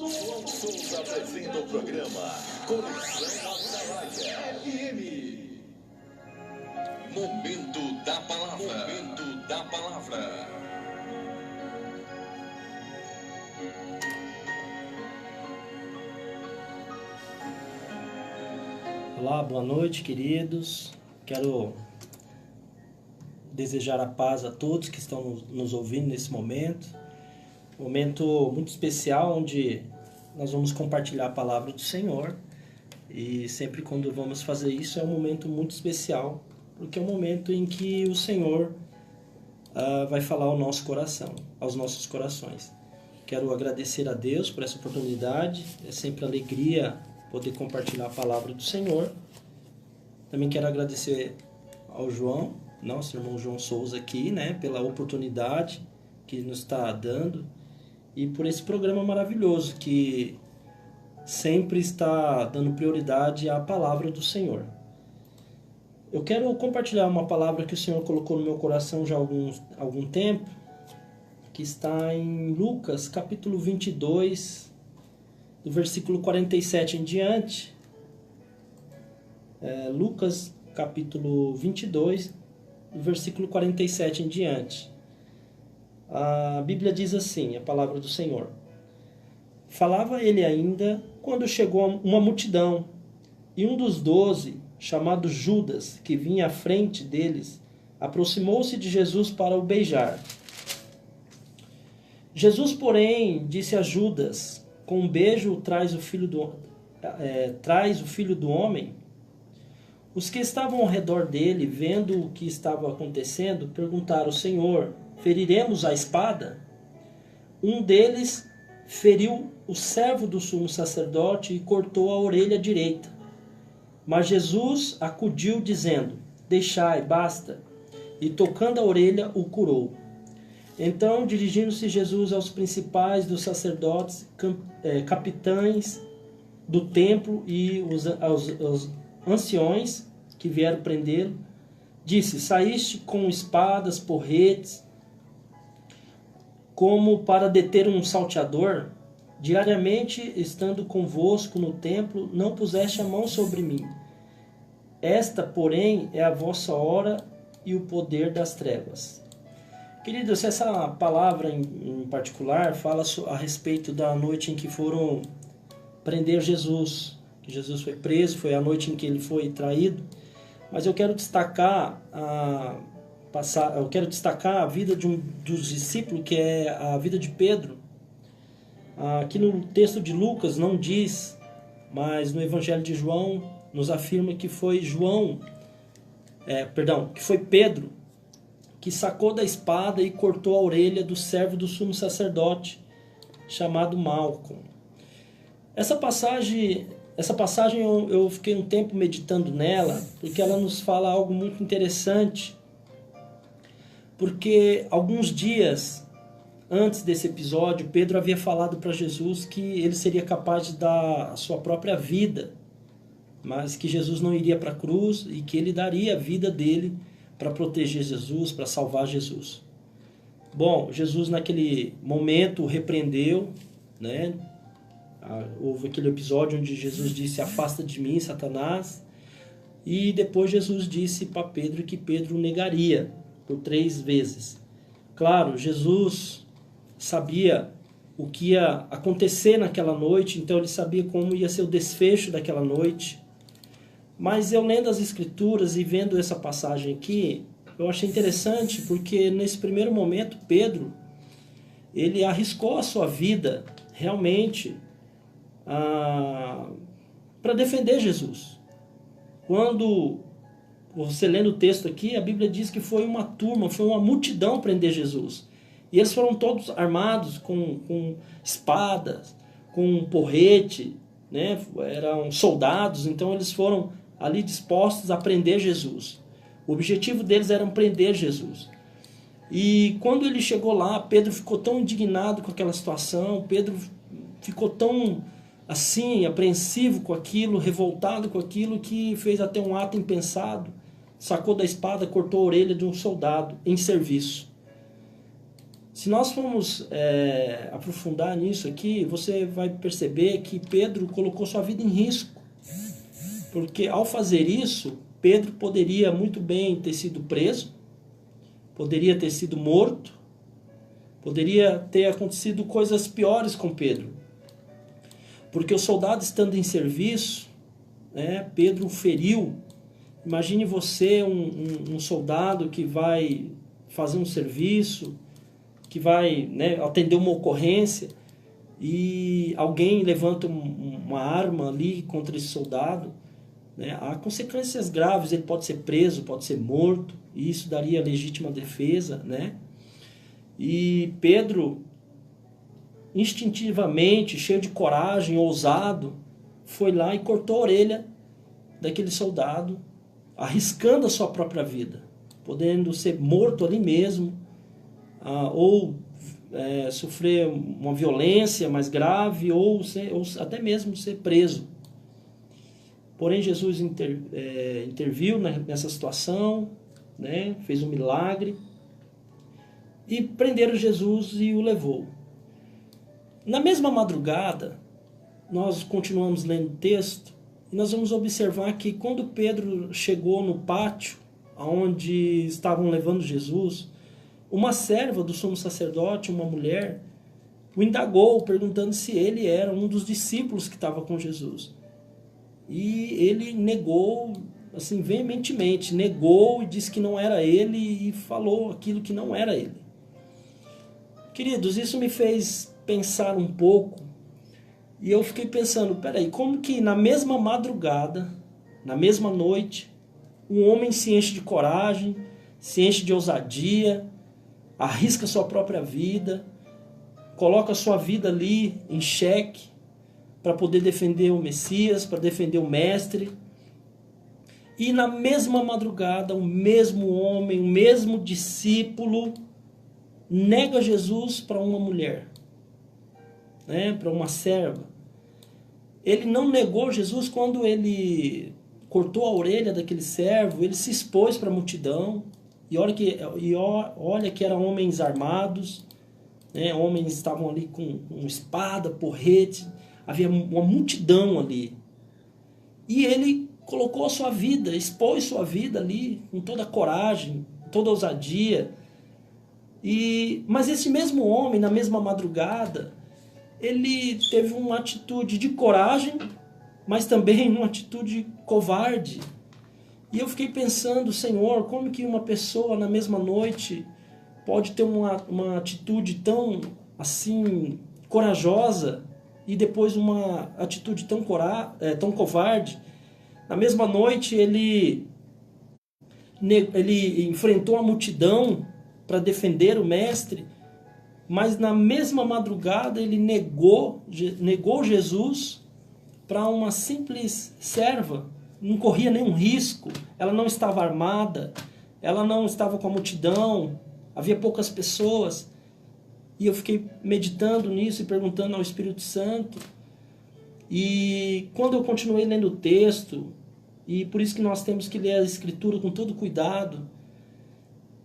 João Souza apresenta o programa Conexão Atalaia FM. Momento da Palavra. Momento da Palavra. Olá, boa noite, queridos. Quero desejar a paz a todos que estão nos ouvindo nesse momento. Momento muito especial onde nós vamos compartilhar a palavra do Senhor. E sempre quando vamos fazer isso é um momento muito especial, porque é um momento em que o Senhor vai falar ao nosso coração, aos nossos corações. Quero agradecer a Deus por essa oportunidade. É sempre alegria poder compartilhar a palavra do Senhor. Também quero agradecer ao João, nosso irmão João Souza aqui, pela oportunidade que nos está dando e por esse programa maravilhoso que sempre está dando prioridade à palavra do Senhor. Eu quero compartilhar uma palavra que o Senhor colocou no meu coração já há algum tempo, que está em Lucas capítulo 22, do versículo 47 em diante. Lucas capítulo 22, do versículo 47 em diante. A Bíblia diz assim, a palavra do Senhor. Falava ele ainda quando chegou uma multidão, e um dos 12, chamado Judas, que vinha à frente deles, aproximou-se de Jesus para o beijar. Jesus, porém, disse a Judas, com um beijo traz o filho do homem. Os que estavam ao redor dele, vendo o que estava acontecendo, perguntaram, Senhor, feriremos a espada? Um deles feriu o servo do sumo sacerdote e cortou a orelha direita. Mas Jesus acudiu, dizendo, deixai, basta. E tocando a orelha, o curou. Então, dirigindo-se Jesus aos principais dos sacerdotes, capitães do templo e aos anciões que vieram prendê-lo, disse, saíste com espadas, porretes, como para deter um salteador? Diariamente, estando convosco no templo, não puseste a mão sobre mim. Esta, porém, é a vossa hora e o poder das trevas. Queridos, essa palavra em particular fala a respeito da noite em que foram prender Jesus. Que Jesus foi preso, foi a noite em que ele foi traído. Mas eu quero destacar a vida de um dos discípulos, que é a vida de Pedro. Aqui no texto de Lucas não diz, mas no Evangelho de João nos afirma que foi que foi Pedro que sacou da espada e cortou a orelha do servo do sumo sacerdote, chamado Malco. Essa passagem eu fiquei um tempo meditando nela, porque ela nos fala algo muito interessante. Porque alguns dias antes desse episódio, Pedro havia falado para Jesus que ele seria capaz de dar a sua própria vida, mas que Jesus não iria para a cruz e que ele daria a vida dele para proteger Jesus, para salvar Jesus. Bom, Jesus naquele momento o repreendeu, Houve aquele episódio onde Jesus disse, afasta de mim, Satanás. E depois Jesus disse para Pedro que Pedro negaria por 3 vezes. Claro, Jesus sabia o que ia acontecer naquela noite, então ele sabia como ia ser o desfecho daquela noite. Mas eu lendo as Escrituras e vendo essa passagem aqui, eu achei interessante porque nesse primeiro momento Pedro, ele arriscou a sua vida realmente para defender Jesus. Quando você lendo o texto aqui, a Bíblia diz que foi uma multidão prender Jesus. E eles foram todos armados com espadas, com porrete, eram soldados, então eles foram ali dispostos a prender Jesus. O objetivo deles era prender Jesus. E quando ele chegou lá, Pedro ficou tão indignado com aquela situação, Pedro ficou tão assim, apreensivo com aquilo, revoltado com aquilo, que fez até um ato impensado, sacou da espada, cortou a orelha de um soldado em serviço. Se nós formos aprofundar nisso aqui, você vai perceber que Pedro colocou sua vida em risco. Porque ao fazer isso, Pedro poderia muito bem ter sido preso, poderia ter sido morto, poderia ter acontecido coisas piores com Pedro. Porque o soldado estando em serviço, Pedro o feriu. Imagine você, um soldado que vai fazer um serviço, que vai atender uma ocorrência, e alguém levanta uma arma ali contra esse soldado. Há consequências graves, ele pode ser preso, pode ser morto, e isso daria legítima defesa, E Pedro, instintivamente, cheio de coragem, ousado, foi lá e cortou a orelha daquele soldado, arriscando a sua própria vida, podendo ser morto ali mesmo, ou sofrer uma violência mais grave, ou até mesmo ser preso. Porém, Jesus interviu nessa situação, fez um milagre, e prenderam Jesus e o levou. Na mesma madrugada, nós continuamos lendo o texto, e nós vamos observar que quando Pedro chegou no pátio, onde estavam levando Jesus, uma serva do sumo sacerdote, uma mulher, o indagou, perguntando se ele era um dos discípulos que estava com Jesus. E ele negou, assim, veementemente, negou e disse que não era ele e falou aquilo que não era ele. Queridos, isso me fez pensar um pouco, e eu fiquei pensando, peraí, como que na mesma madrugada, na mesma noite, um homem se enche de coragem, se enche de ousadia, arrisca sua própria vida, coloca sua vida ali em xeque, para poder defender o Messias, para defender o Mestre. E na mesma madrugada, o mesmo homem, o mesmo discípulo, nega Jesus para uma mulher, para uma serva. Ele não negou Jesus quando ele cortou a orelha daquele servo, ele se expôs para a multidão, e olha que eram homens armados, homens estavam ali com espada, porrete, havia uma multidão ali. E ele colocou a sua vida, expôs sua vida ali, com toda a coragem, toda a ousadia. Mas esse mesmo homem, na mesma madrugada, ele teve uma atitude de coragem, mas também uma atitude covarde. E eu fiquei pensando, Senhor, como que uma pessoa na mesma noite pode ter uma atitude tão, assim, corajosa, e depois uma atitude tão covarde. Na mesma noite ele enfrentou a multidão para defender o Mestre, mas na mesma madrugada ele negou Jesus para uma simples serva. Não corria nenhum risco, ela não estava armada, ela não estava com a multidão, havia poucas pessoas. E eu fiquei meditando nisso e perguntando ao Espírito Santo. E quando eu continuei lendo o texto, e por isso que nós temos que ler a Escritura com todo cuidado,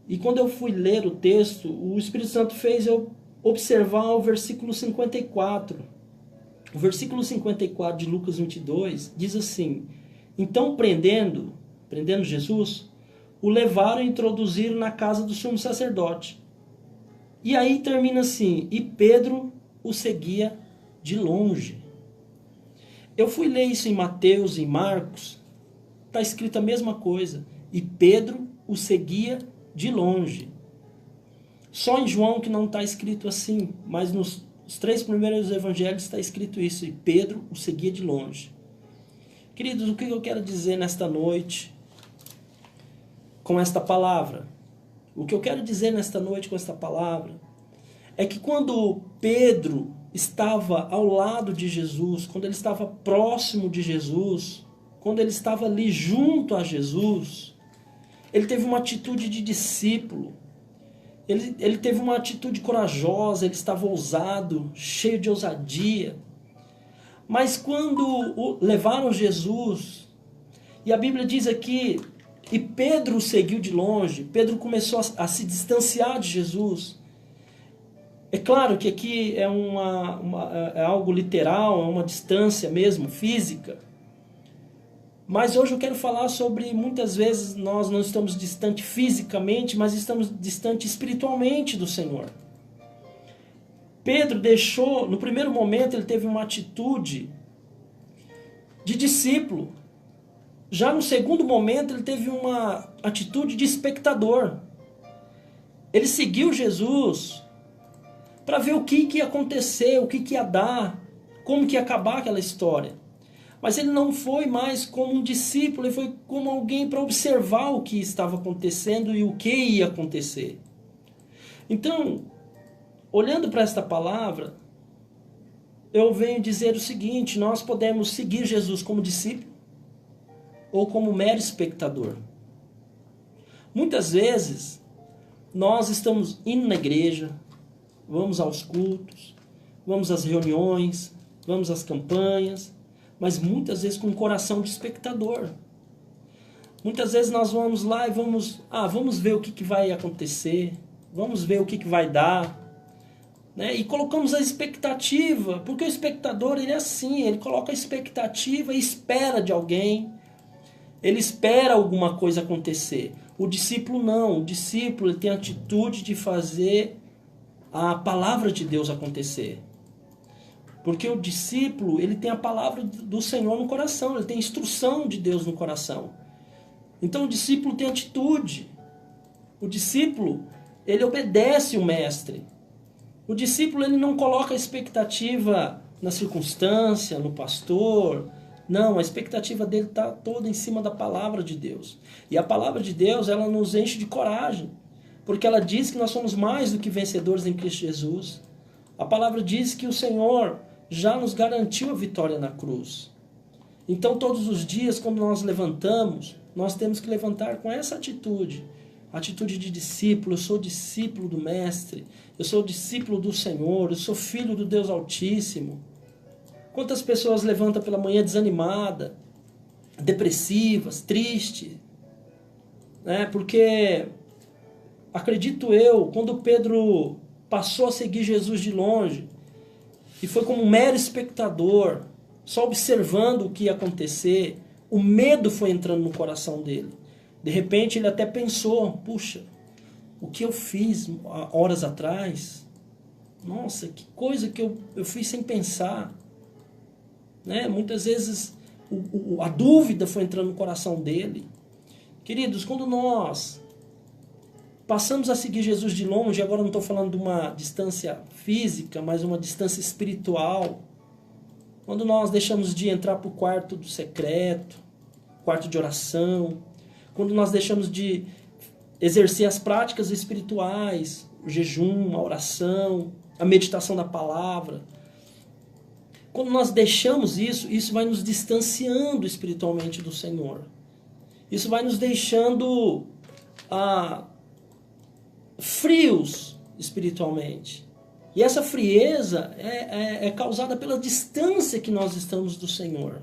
e quando eu fui ler o texto, o Espírito Santo fez eu observar o versículo 54. O versículo 54 de Lucas 22 diz assim: então prendendo Jesus, o levaram e introduziram na casa do sumo sacerdote. E aí termina assim: e Pedro o seguia de longe. Eu fui ler isso em Mateus e Marcos, está escrito a mesma coisa. E Pedro o seguia de longe. Só em João que não está escrito assim, mas nos 3 primeiros evangelhos está escrito isso: e Pedro o seguia de longe. Queridos, o que eu quero dizer nesta noite com esta palavra? O que eu quero dizer nesta noite com esta palavra é que quando Pedro estava ao lado de Jesus, quando ele estava próximo de Jesus, quando ele estava ali junto a Jesus, ele teve uma atitude de discípulo, ele teve uma atitude corajosa, ele estava ousado, cheio de ousadia. Mas quando levaram Jesus, e a Bíblia diz aqui, e Pedro o seguiu de longe, Pedro começou a se distanciar de Jesus. É claro que aqui é, é algo literal, é uma distância mesmo, física. Mas hoje eu quero falar sobre, muitas vezes nós não estamos distante fisicamente, mas estamos distante espiritualmente do Senhor. Pedro deixou, no primeiro momento ele teve uma atitude de discípulo. Já no segundo momento ele teve uma atitude de espectador. Ele seguiu Jesus para ver o que ia acontecer, o que ia dar, como que ia acabar aquela história. Mas ele não foi mais como um discípulo, ele foi como alguém para observar o que estava acontecendo e o que ia acontecer. Então, olhando para esta palavra, eu venho dizer o seguinte: nós podemos seguir Jesus como discípulo ou como mero espectador. Muitas vezes, nós estamos indo na igreja, vamos aos cultos, vamos às reuniões, vamos às campanhas, mas muitas vezes com um coração de espectador. Muitas vezes nós vamos lá e vamos ver o que vai acontecer, vamos ver o que vai dar, né? E colocamos a expectativa, porque o espectador ele é assim, ele coloca a expectativa e espera de alguém, ele espera alguma coisa acontecer. O discípulo não, o discípulo ele tem a atitude de fazer a palavra de Deus acontecer. Porque o discípulo, ele tem a palavra do Senhor no coração, ele tem a instrução de Deus no coração. Então o discípulo tem atitude. O discípulo, ele obedece o mestre. O discípulo, ele não coloca a expectativa na circunstância, no pastor. Não, a expectativa dele está toda em cima da palavra de Deus. E a palavra de Deus, ela nos enche de coragem. Porque ela diz que nós somos mais do que vencedores em Cristo Jesus. A palavra diz que o Senhor já nos garantiu a vitória na cruz. Então todos os dias, quando nós levantamos, nós temos que levantar com essa atitude. Atitude de discípulo. Eu sou discípulo do Mestre. Eu sou discípulo do Senhor. Eu sou filho do Deus Altíssimo. Quantas pessoas levantam pela manhã desanimadas, depressivas, tristes, né? Porque, acredito eu, quando Pedro passou a seguir Jesus de longe, e foi como um mero espectador, só observando o que ia acontecer, o medo foi entrando no coração dele. De repente ele até pensou: puxa, o que eu fiz horas atrás? Nossa, que coisa que eu fiz sem pensar. Né? Muitas vezes a dúvida foi entrando no coração dele. Queridos, quando nós passamos a seguir Jesus de longe, agora não estou falando de uma distância física, mas uma distância espiritual. Quando nós deixamos de entrar para o quarto do secreto, quarto de oração, quando nós deixamos de exercer as práticas espirituais, o jejum, a oração, a meditação da palavra, quando nós deixamos isso, isso vai nos distanciando espiritualmente do Senhor. Isso vai nos deixando frios espiritualmente. E essa frieza é causada pela distância que nós estamos do Senhor.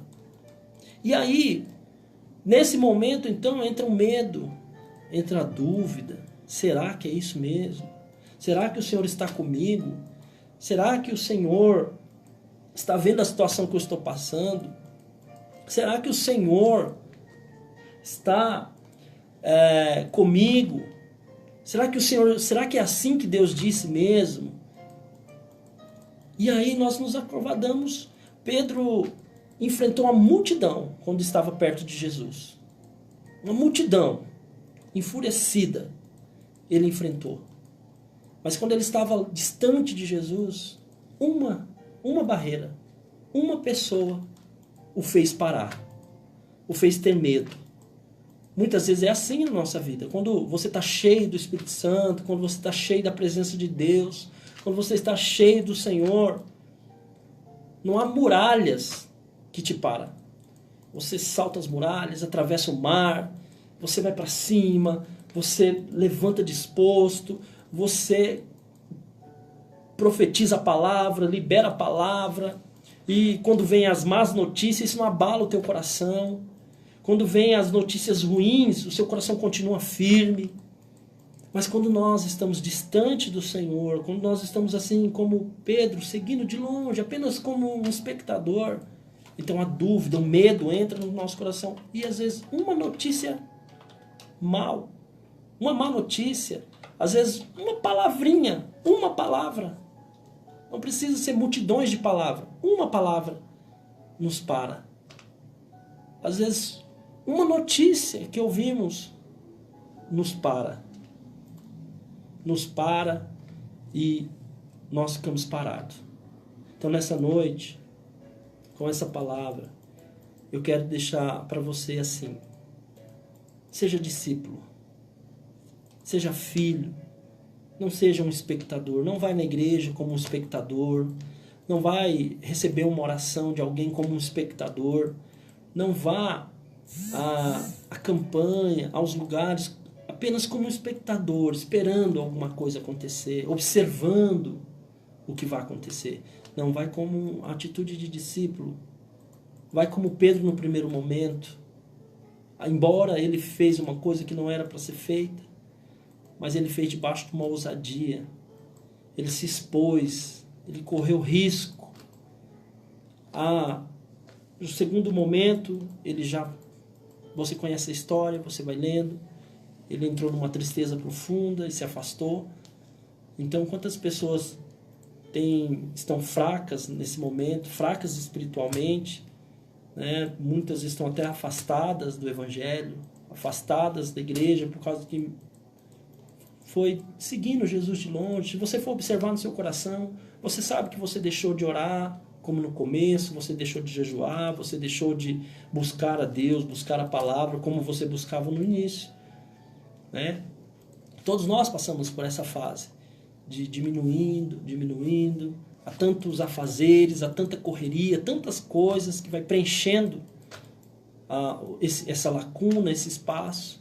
E aí, nesse momento, então, entra o medo, entra a dúvida. Será que é isso mesmo? Será que o Senhor está comigo? Será que o Senhor está vendo a situação que eu estou passando? Será que o Senhor está comigo? Será que é assim que Deus disse mesmo? E aí nós nos acovardamos. Pedro enfrentou uma multidão quando estava perto de Jesus. Uma multidão enfurecida ele enfrentou. Mas quando ele estava distante de Jesus, uma barreira, uma pessoa o fez parar, o fez ter medo. Muitas vezes é assim na nossa vida. Quando você está cheio do Espírito Santo, quando você está cheio da presença de Deus, quando você está cheio do Senhor, não há muralhas que te param. Você salta as muralhas, atravessa o mar, você vai para cima, você levanta disposto, você profetiza a palavra, libera a palavra, e quando vem as más notícias, isso não abala o teu coração. Quando vem as notícias ruins, o seu coração continua firme. Mas quando nós estamos distante do Senhor, quando nós estamos assim como Pedro, seguindo de longe, apenas como um espectador, então a dúvida, o medo entra no nosso coração. E às vezes uma notícia mal, uma má notícia, às vezes uma palavrinha, uma palavra, não precisa ser multidões de palavras, uma palavra nos para. Às vezes uma notícia que ouvimos nos para e nós ficamos parados. Então nessa noite, com essa palavra, eu quero deixar para você assim: seja discípulo, seja filho, não seja um espectador, não vai na igreja como um espectador, não vai receber uma oração de alguém como um espectador, não vá à campanha, aos lugares apenas como um espectador, esperando alguma coisa acontecer, observando o que vai acontecer. Não, vai como atitude de discípulo. Vai como Pedro no primeiro momento. Embora ele fez uma coisa que não era para ser feita, mas ele fez debaixo de uma ousadia. Ele se expôs, ele correu risco. No segundo momento, você conhece a história, você vai lendo. Ele entrou numa tristeza profunda e se afastou. Então, quantas pessoas estão fracas nesse momento, fracas espiritualmente, né? Muitas estão até afastadas do Evangelho, afastadas da igreja por causa que foi seguindo Jesus de longe. Se você for observar no seu coração, você sabe que você deixou de orar como no começo, você deixou de jejuar, você deixou de buscar a Deus, buscar a palavra como você buscava no início, né? Todos nós passamos por essa fase de diminuindo, há tantos afazeres, há tanta correria, tantas coisas que vai preenchendo essa lacuna, esse espaço.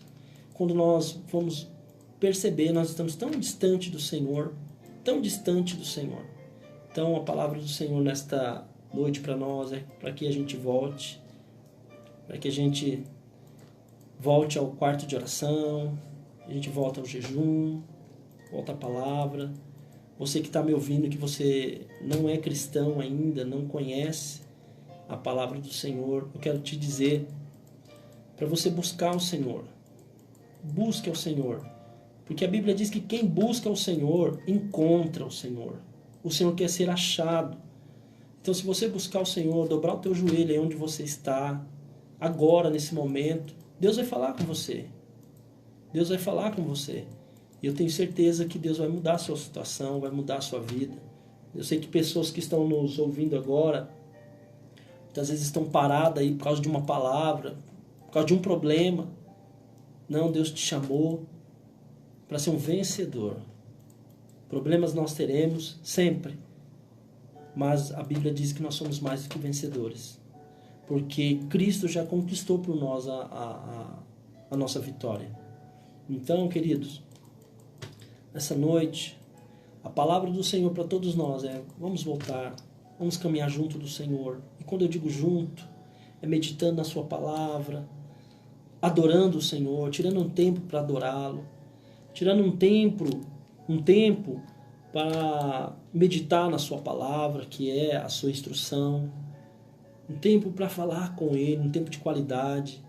Quando nós vamos perceber, nós estamos tão distante do Senhor, tão distante do Senhor. Então a palavra do Senhor nesta noite para nós é para que a gente volte, para que a gente volte ao quarto de oração, a gente volta ao jejum, volta à palavra. Você que está me ouvindo, que você não é cristão ainda, não conhece a palavra do Senhor, eu quero te dizer para você buscar o Senhor. Busque ao Senhor, porque a Bíblia diz que quem busca o Senhor, encontra o Senhor. O Senhor quer ser achado. Então, se você buscar o Senhor, dobrar o teu joelho aí onde você está, agora, nesse momento, Deus vai falar com você. Deus vai falar com você. E eu tenho certeza que Deus vai mudar a sua situação, vai mudar a sua vida. Eu sei que pessoas que estão nos ouvindo agora, muitas vezes estão paradas aí por causa de uma palavra, por causa de um problema. Não, Deus te chamou para ser um vencedor. Problemas nós teremos sempre, mas a Bíblia diz que nós somos mais do que vencedores, porque Cristo já conquistou por nós a nossa vitória. Então, queridos, nessa noite, a palavra do Senhor para todos nós é: vamos voltar, vamos caminhar junto do Senhor. E quando eu digo junto, é meditando na sua palavra, adorando o Senhor, tirando um tempo para adorá-lo, tirando um tempo para meditar na sua palavra, que é a sua instrução, um tempo para falar com Ele, um tempo de qualidade.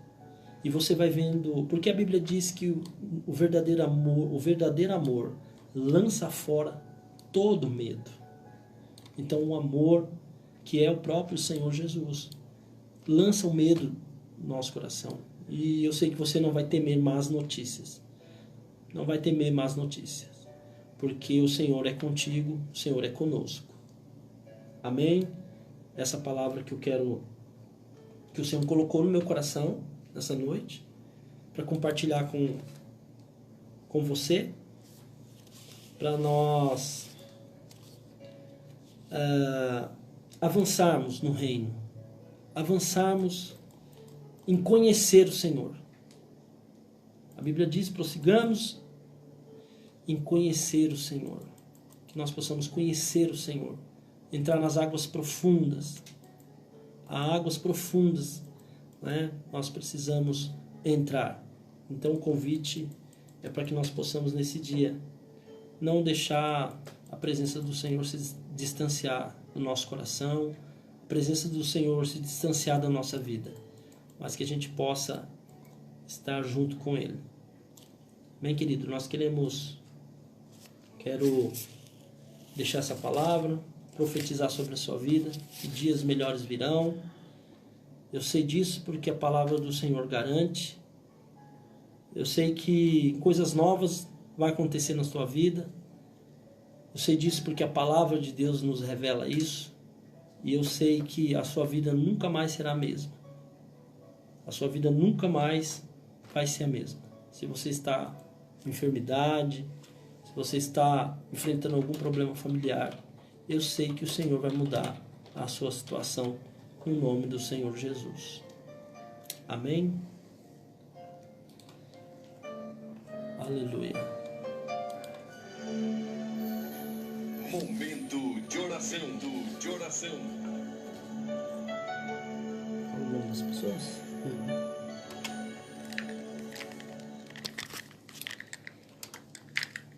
E você vai vendo, porque a Bíblia diz que o verdadeiro amor lança fora todo medo. Então o amor, que é o próprio Senhor Jesus, lança o medo no nosso coração. E eu sei que você não vai temer más notícias. Não vai temer más notícias. Porque o Senhor é contigo, o Senhor é conosco. Amém? Essa palavra que eu quero, que o Senhor colocou no meu coração nessa noite, para compartilhar com você, para nós avançarmos no reino, avançarmos em conhecer o Senhor. A Bíblia diz: prossigamos em conhecer o Senhor, que nós possamos conhecer o Senhor, entrar nas águas profundas. Há águas profundas, né? Nós precisamos entrar. Então o convite é para que nós possamos nesse dia não deixar a presença do Senhor se distanciar do nosso coração, a presença do Senhor se distanciar da nossa vida, mas que a gente possa estar junto com Ele. Bem, querido, quero deixar essa palavra, profetizar sobre a sua vida, que dias melhores virão. Eu sei disso porque a palavra do Senhor garante. Eu sei que coisas novas vão acontecer na sua vida. Eu sei disso porque a palavra de Deus nos revela isso. E eu sei que a sua vida nunca mais será a mesma. A sua vida nunca mais vai ser a mesma. Se você está com enfermidade, se você está enfrentando algum problema familiar, eu sei que o Senhor vai mudar a sua situação no nome do Senhor Jesus. Amém? Aleluia. Momento de oração, Qual o nome das pessoas?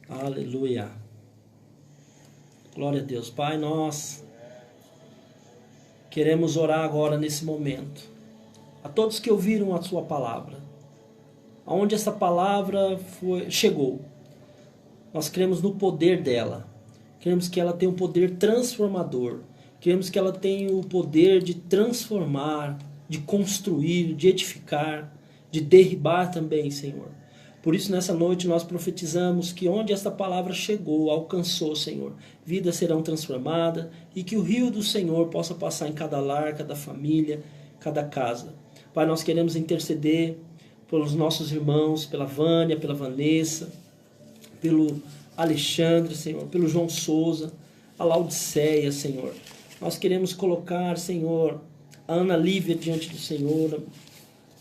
Aleluia. Glória a Deus. Pai, nós queremos orar agora nesse momento. A todos que ouviram a sua palavra, aonde essa palavra chegou, nós cremos no poder dela. Queremos que ela tenha um poder transformador. Queremos que ela tenha o poder de transformar, de construir, de edificar, de derribar também, Senhor. Por isso, nessa noite, nós profetizamos que onde esta palavra chegou, alcançou, Senhor, vidas serão transformadas e que o rio do Senhor possa passar em cada lar, cada família, cada casa. Pai, nós queremos interceder pelos nossos irmãos, pela Vânia, pela Vanessa, pelo Alexandre, Senhor, pelo João Souza, a Laodiceia, Senhor. Nós queremos colocar, Senhor, a Ana Lívia diante do Senhor,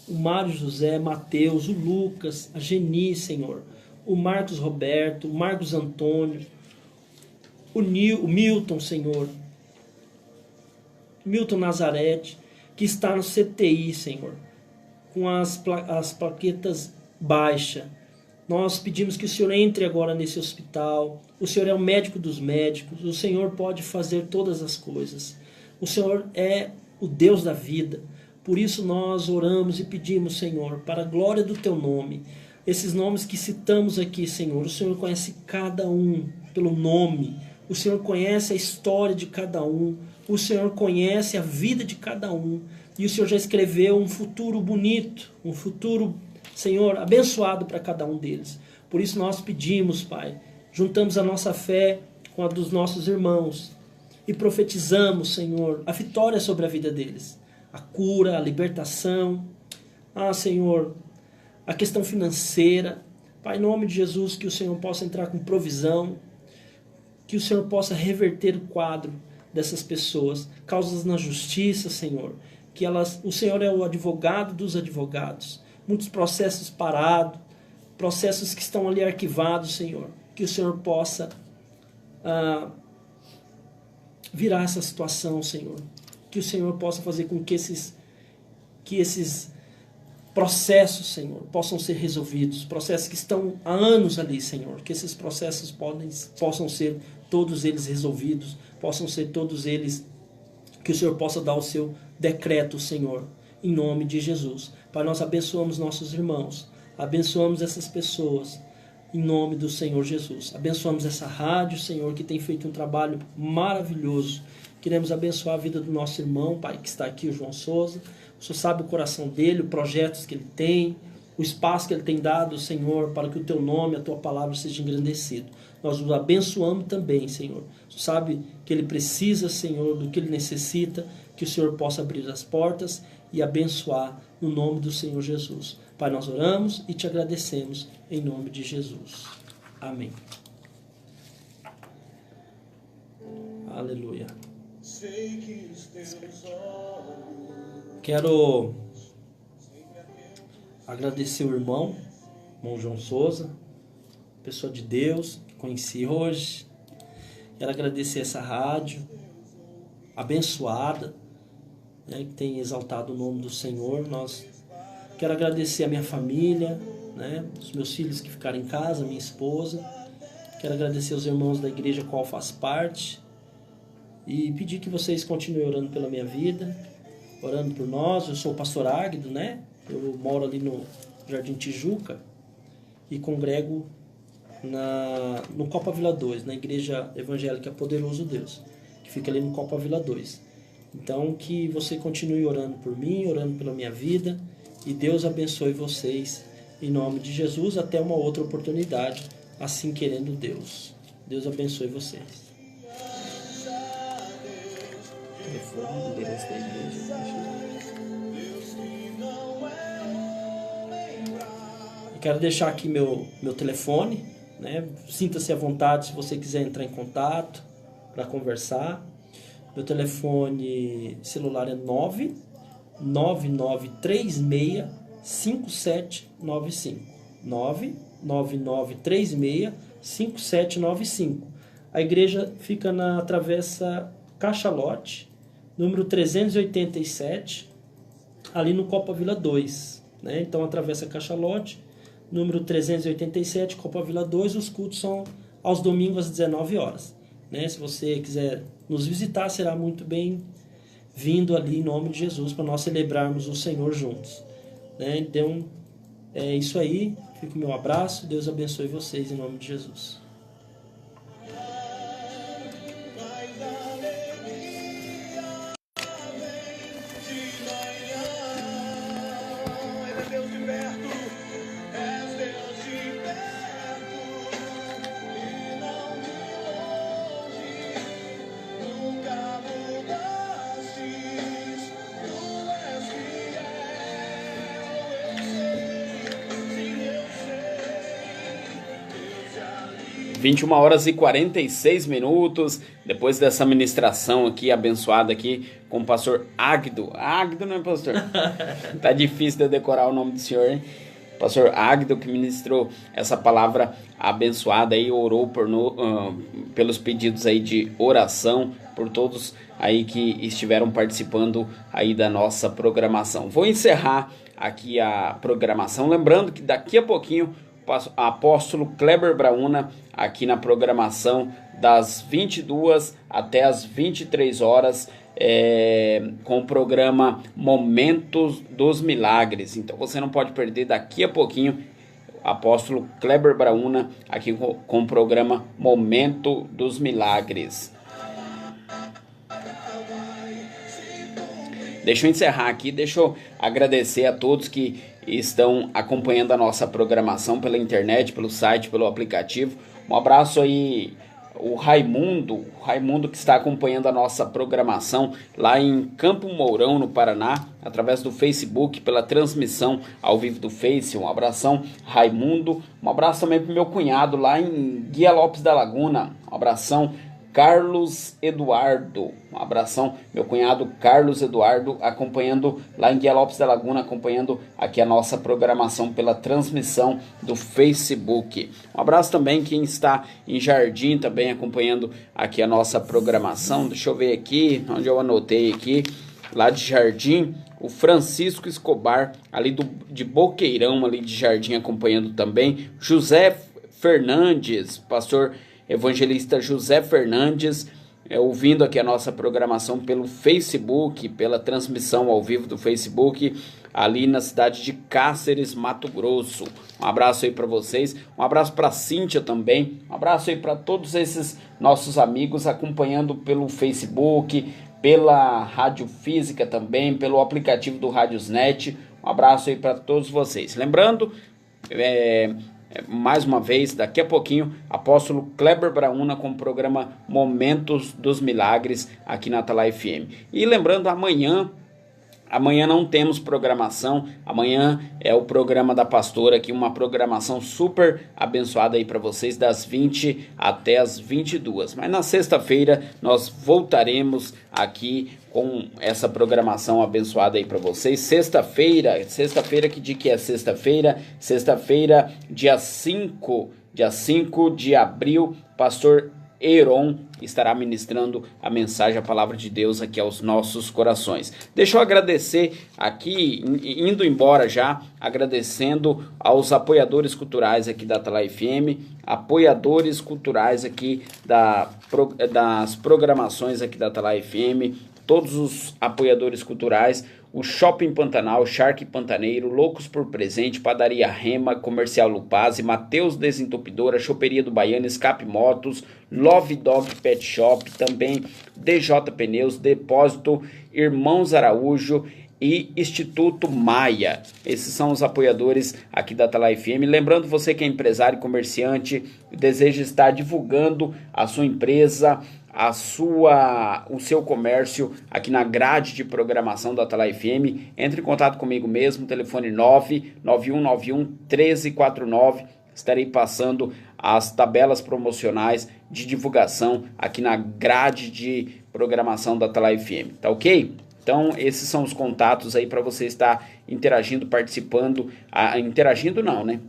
o Mário José, Mateus, o Lucas, a Geni, Senhor, o Marcos Roberto, o Marcos Antônio, o Milton, Senhor, Milton Nazarete, que está no CTI, Senhor, com as plaquetas baixas. Nós pedimos que o Senhor entre agora nesse hospital. O Senhor é o médico dos médicos. O Senhor pode fazer todas as coisas. O Senhor é o Deus da vida. Por isso nós oramos e pedimos, Senhor, para a glória do Teu nome. Esses nomes que citamos aqui, Senhor, o Senhor conhece cada um pelo nome. O Senhor conhece a história de cada um. O Senhor conhece a vida de cada um. E o Senhor já escreveu um futuro bonito, um futuro, Senhor, abençoado para cada um deles. Por isso nós pedimos, Pai, juntamos a nossa fé com a dos nossos irmãos e profetizamos, Senhor, a vitória sobre a vida deles. A cura, a libertação, Senhor, a questão financeira. Pai, em nome de Jesus, que o Senhor possa entrar com provisão, que o Senhor possa reverter o quadro dessas pessoas, causas na justiça, Senhor, que o Senhor é o advogado dos advogados, muitos processos parados, processos que estão ali arquivados, Senhor, que o Senhor possa virar essa situação, Senhor, que o Senhor possa fazer com que esses processos, Senhor, possam ser resolvidos, processos que estão há anos ali, Senhor, que esses processos possam ser todos eles resolvidos, possam ser todos eles, que o Senhor possa dar o seu decreto, Senhor, em nome de Jesus. Pai, nós abençoamos nossos irmãos, abençoamos essas pessoas, em nome do Senhor Jesus. Abençoamos essa rádio, Senhor, que tem feito um trabalho maravilhoso. Queremos abençoar a vida do nosso irmão, Pai, que está aqui, o João Souza. O Senhor sabe o coração dele, os projetos que ele tem, o espaço que ele tem dado, Senhor, para que o Teu nome, a Tua palavra seja engrandecido. Nós o abençoamos também, Senhor. O Senhor sabe que ele precisa, Senhor, do que ele necessita, que o Senhor possa abrir as portas e abençoar no nome do Senhor Jesus. Pai, nós oramos e Te agradecemos em nome de Jesus. Amém. Aleluia. Quero agradecer o irmão João Souza, pessoa de Deus, que conheci hoje. Quero agradecer essa rádio abençoada, né, que tem exaltado o nome do Senhor. Quero agradecer a minha família, né? Os meus filhos que ficaram em casa, minha esposa. Quero agradecer aos irmãos da igreja a qual faço parte e pedir que vocês continuem orando pela minha vida, orando por nós. Eu sou o pastor Águido, né? Eu moro ali no Jardim Tijuca e congrego no Copa Vila 2, na Igreja Evangélica Poderoso Deus, que fica ali no Copa Vila 2. Então, que você continue orando por mim, orando pela minha vida, e Deus abençoe vocês, em nome de Jesus, até uma outra oportunidade, assim querendo Deus. Deus abençoe vocês. Eu quero deixar aqui meu telefone, né? Sinta-se à vontade se você quiser entrar em contato para conversar. Meu telefone celular é 999365795. 999365795. A igreja fica na Travessa Cachalote, número 387, ali no Copa Vila 2, né? Então, a Travessa Cachalote, número 387, Copa Vila 2, os cultos são aos domingos às 19 horas. Né? Se você quiser nos visitar, será muito bem-vindo ali em nome de Jesus, para nós celebrarmos o Senhor juntos. Né? Então, é isso aí. Fica o meu abraço. Deus abençoe vocês em nome de Jesus. Às 21h46, depois dessa ministração aqui, abençoada aqui, com o pastor Águido. Águido, não é, pastor? Tá difícil de eu decorar o nome do senhor, hein? Pastor Águido, que ministrou essa palavra abençoada aí, orou pelos pedidos aí de oração, por todos aí que estiveram participando aí da nossa programação. Vou encerrar aqui a programação, lembrando que daqui a pouquinho apóstolo Kleber Brauna aqui na programação das 22 até as 23 horas com o programa Momentos dos Milagres. Então você não pode perder daqui a pouquinho apóstolo Kleber Brauna aqui com o programa Momento dos Milagres. Deixa eu encerrar aqui, deixa eu agradecer a todos que estão acompanhando a nossa programação pela internet, pelo site, pelo aplicativo. Um abraço aí, o Raimundo que está acompanhando a nossa programação lá em Campo Mourão, no Paraná, através do Facebook, pela transmissão ao vivo do Face. Um abração, Raimundo. Um abraço também para o meu cunhado lá em Guia Lopes da Laguna. Um abração, Carlos Eduardo. Um abração, meu cunhado Carlos Eduardo, acompanhando lá em Guia Lopes da Laguna, acompanhando aqui a nossa programação pela transmissão do Facebook. Um abraço também quem está em Jardim, também acompanhando aqui a nossa programação. Deixa eu ver aqui, onde eu anotei aqui, lá de Jardim, o Francisco Escobar, ali de Boqueirão, ali de Jardim, acompanhando também. José Fernandes, pastor evangelista José Fernandes, ouvindo aqui a nossa programação pelo Facebook, pela transmissão ao vivo do Facebook, ali na cidade de Cáceres, Mato Grosso. Um abraço aí para vocês, um abraço para Cíntia também, um abraço aí para todos esses nossos amigos acompanhando pelo Facebook, pela Rádio Física também, pelo aplicativo do Rádiosnet. Um abraço aí para todos vocês. Lembrando, mais uma vez, daqui a pouquinho, apóstolo Kleber Brauna com o programa Momentos dos Milagres aqui na Atalaia FM. E lembrando, amanhã não temos programação, amanhã é o programa da pastora aqui, uma programação super abençoada aí para vocês, das 20 até as 22. Mas na sexta-feira nós voltaremos aqui com essa programação abençoada aí para vocês. Sexta-feira, que dia que é sexta-feira? Sexta-feira, dia 5 de abril, pastor Heron estará ministrando a mensagem, a palavra de Deus aqui aos nossos corações. Deixa eu agradecer aqui, indo embora já, agradecendo aos apoiadores culturais aqui da Atalaia FM, apoiadores culturais aqui das programações aqui da Atalaia FM, todos os apoiadores culturais, o Shopping Pantanal, Shark Pantaneiro, Loucos por Presente, Padaria Rema, Comercial Lupazzi, Mateus Desentupidora, Choperia do Baiano, Escape Motos, Love Dog Pet Shop, também DJ Pneus, Depósito Irmãos Araújo e Instituto Maia. Esses são os apoiadores aqui da Atalaia FM. Lembrando, você que é empresário e comerciante, deseja estar divulgando a sua empresa, o seu comércio aqui na grade de programação da Atalaia FM, entre em contato comigo mesmo, telefone 991911349, estarei passando as tabelas promocionais de divulgação aqui na grade de programação da Atalaia FM, tá ok? Então esses são os contatos aí para você estar interagindo, participando,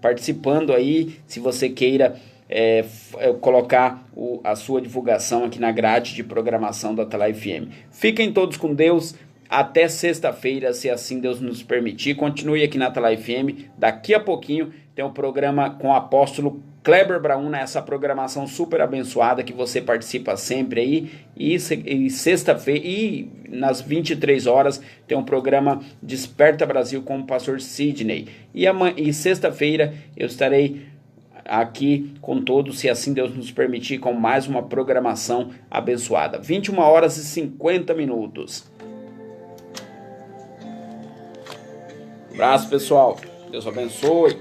participando aí, se você queira colocar a sua divulgação aqui na grade de programação da Atalaia FM. Fiquem todos com Deus, até sexta-feira, se assim Deus nos permitir. Continue aqui na Atalaia FM, daqui a pouquinho tem um programa com o apóstolo Kleber Brauna, essa programação super abençoada que você participa sempre aí, e sexta-feira, e nas 23 horas tem um programa Desperta Brasil com o pastor Sidney, e sexta-feira eu estarei aqui com todos, se assim Deus nos permitir, com mais uma programação abençoada. 21 horas e 50 minutos. Abraço, pessoal. Deus abençoe.